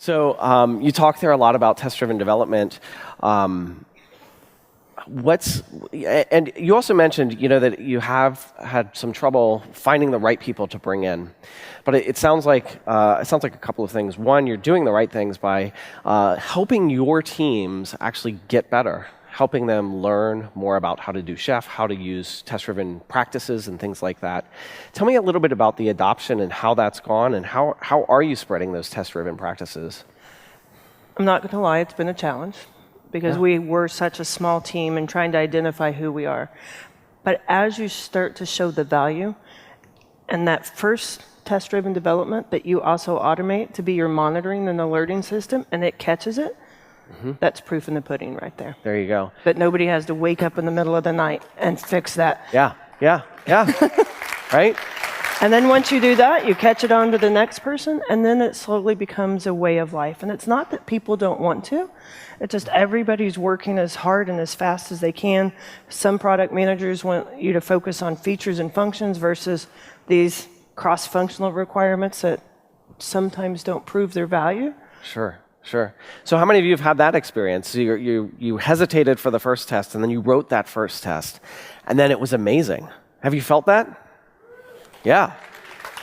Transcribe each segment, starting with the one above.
So you talk there a lot about test-driven development. And you also mentioned, that you have had some trouble finding the right people to bring in. But it sounds like a couple of things. One, you're doing the right things by helping your teams actually get better, helping them learn more about how to do Chef, how to use test-driven practices and things like that. Tell me a little bit about the adoption and how that's gone, and how are you spreading those test-driven practices? I'm not going to lie, it's been a challenge because we were such a small team and trying to identify who we are. But as you start to show the value and that first test-driven development that you also automate to be your monitoring and alerting system, and it catches it, that's proof in the pudding right there. There you go. That nobody has to wake up in the middle of the night and fix that. Yeah. Right? And then once you do that, you catch it on to the next person, and then it slowly becomes a way of life. And it's not that people don't want to. It's just everybody's working as hard and as fast as they can. Some product managers want you to focus on features and functions versus these cross-functional requirements that sometimes don't prove their value. Sure. So how many of you have had that experience? So you hesitated for the first test, and then you wrote that first test, and then it was amazing. Have you felt that? Yeah.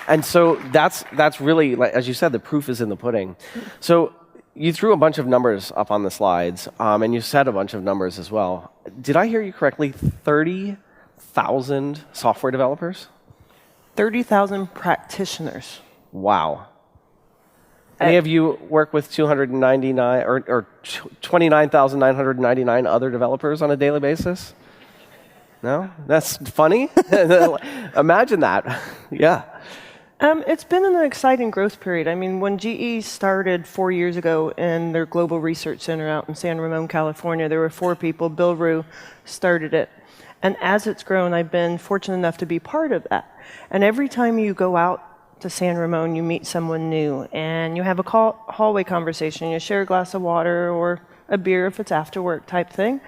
And so that's really, like, as you said, the proof is in the pudding. So you threw a bunch of numbers up on the slides, and you said a bunch of numbers as well. Did I hear you correctly? 30,000 software developers? 30,000 practitioners. Wow. Any of you work with 299 or 29,999 other developers on a daily basis? No? That's funny. Imagine that. Yeah. It's been an exciting growth period. I mean, when GE started 4 years ago in their global research center out in San Ramon, California, there were 4 people. Bill Rue started it. And as it's grown, I've been fortunate enough to be part of that. And every time you go out to San Ramon, you meet someone new, and you have a hallway conversation. You share a glass of water or a beer if it's after work type thing.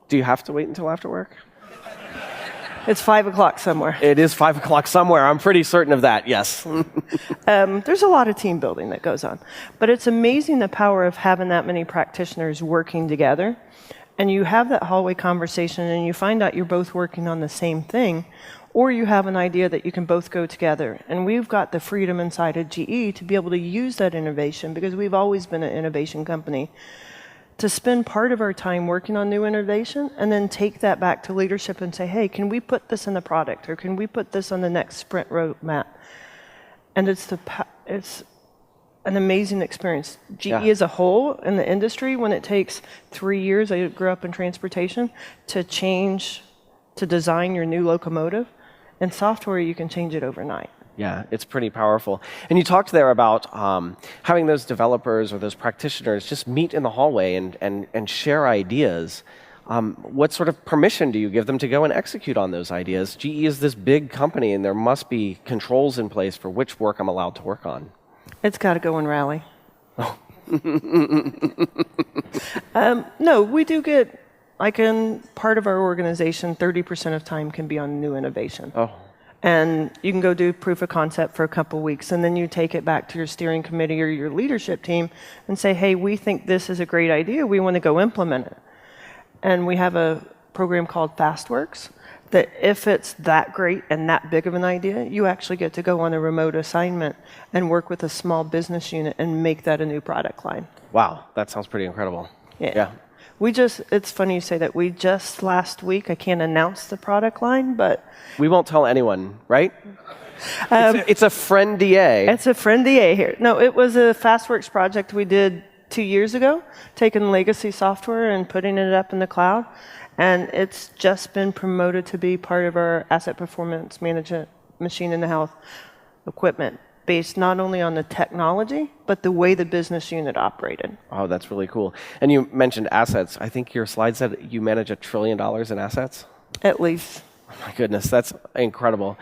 Do you have to wait until after work? It's 5 o'clock somewhere. It is 5 o'clock somewhere. I'm pretty certain of that, yes. There's a lot of team building that goes on. But it's amazing the power of having that many practitioners working together. And you have that hallway conversation, and you find out you're both working on the same thing, or you have an idea that you can both go together. And we've got the freedom inside of GE to be able to use that innovation, because we've always been an innovation company, to spend part of our time working on new innovation and then take that back to leadership and say, hey, can we put this in the product, or can we put this on the next sprint roadmap? And it's an amazing experience. GE as a whole in the industry, when it takes 3 years, I grew up in transportation, to design your new locomotive. In software, you can change it overnight. Yeah, it's pretty powerful. And you talked there about having those developers or those practitioners just meet in the hallway and share ideas. What sort of permission do you give them to go and execute on those ideas? GE is this big company, and there must be controls in place for which work I'm allowed to work on. It's got to go in Rally. Oh. No, we do get, like in part of our organization, 30% of time can be on new innovation. Oh. And you can go do proof of concept for a couple of weeks, and then you take it back to your steering committee or your leadership team and say, hey, we think this is a great idea. We want to go implement it. And we have a program called FastWorks that if it's that great and that big of an idea, you actually get to go on a remote assignment and work with a small business unit and make that a new product line. Wow, that sounds pretty incredible. Yeah. It's funny you say that. We just last week, I can't announce the product line, but... We won't tell anyone, right? It's a friend DA. It's a friend DA here. No, it was a FastWorks project we did 2 years ago, taking legacy software and putting it up in the cloud. And it's just been promoted to be part of our asset performance management machine in the health equipment, based not only on the technology, but the way the business unit operated. Oh, that's really cool. And you mentioned assets. I think your slide said you manage $1 trillion in assets? At least. Oh my goodness, that's incredible.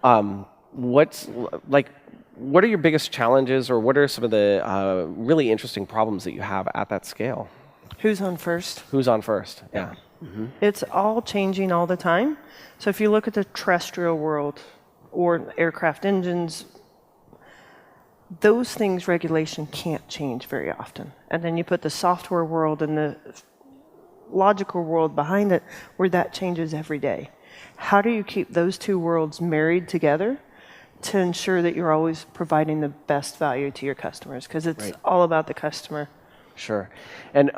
What are your biggest challenges, or what are some of the really interesting problems that you have at that scale? Who's on first? Who's on first, yeah. Mm-hmm. It's all changing all the time. So if you look at the terrestrial world or aircraft engines, those things regulation can't change very often. And then you put the software world and the logical world behind it where that changes every day. How do you keep those two worlds married together to ensure that you're always providing the best value to your customers? Because it's all about the customer. Sure. And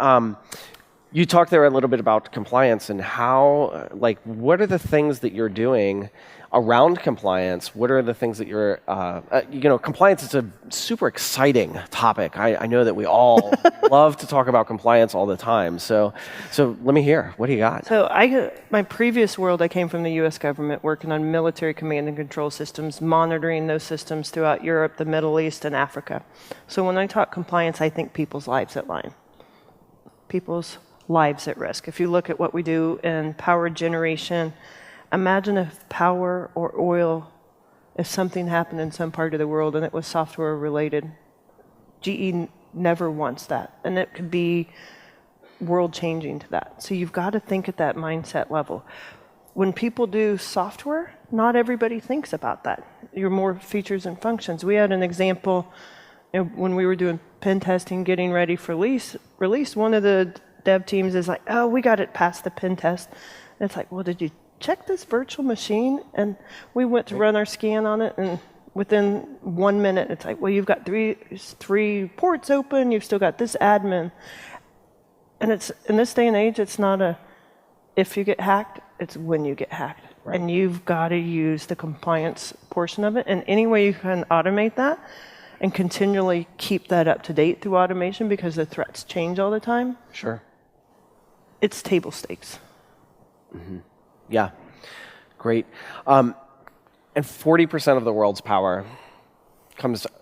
you talked there a little bit about compliance and how, what are the things that you're doing around compliance? What are the things that you're, compliance is a super exciting topic. I know that we all love to talk about compliance all the time. So let me hear. What do you got? So my previous world, I came from the U.S. government working on military command and control systems, monitoring those systems throughout Europe, the Middle East, and Africa. So when I talk compliance, I think people's lives at line. People's lives at risk. If you look at what we do in power generation, imagine if power or oil, if something happened in some part of the world and it was software related. GE never wants that. And it could be world changing to that. So you've got to think at that mindset level. When people do software, not everybody thinks about that. You're more features and functions. We had an example when we were doing pen testing, getting ready for release, one of the dev teams is like, oh, we got it past the pen test. And it's like, well, did you check this virtual machine? And we went to run our scan on it, and within 1 minute, it's like, well, you've got three ports open, you've still got this admin. And it's in this day and age, it's not a if you get hacked, it's when you get hacked. Right. And you've got to use the compliance portion of it. And any way you can automate that and continually keep that up to date through automation, because the threats change all the time. Sure. It's table stakes. Mm-hmm. Yeah, great. And 40% of the world's power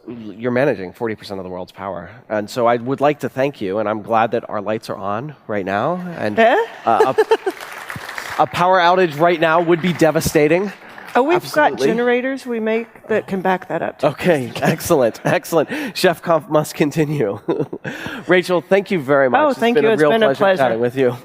you're managing 40% of the world's power. And so I would like to thank you, and I'm glad that our lights are on right now. And a power outage right now would be devastating. Oh, we've got generators we make that can back that up too. Okay, excellent. ChefConf must continue. Rachel, thank you very much. Oh, thank you. It's been a pleasure chatting with you.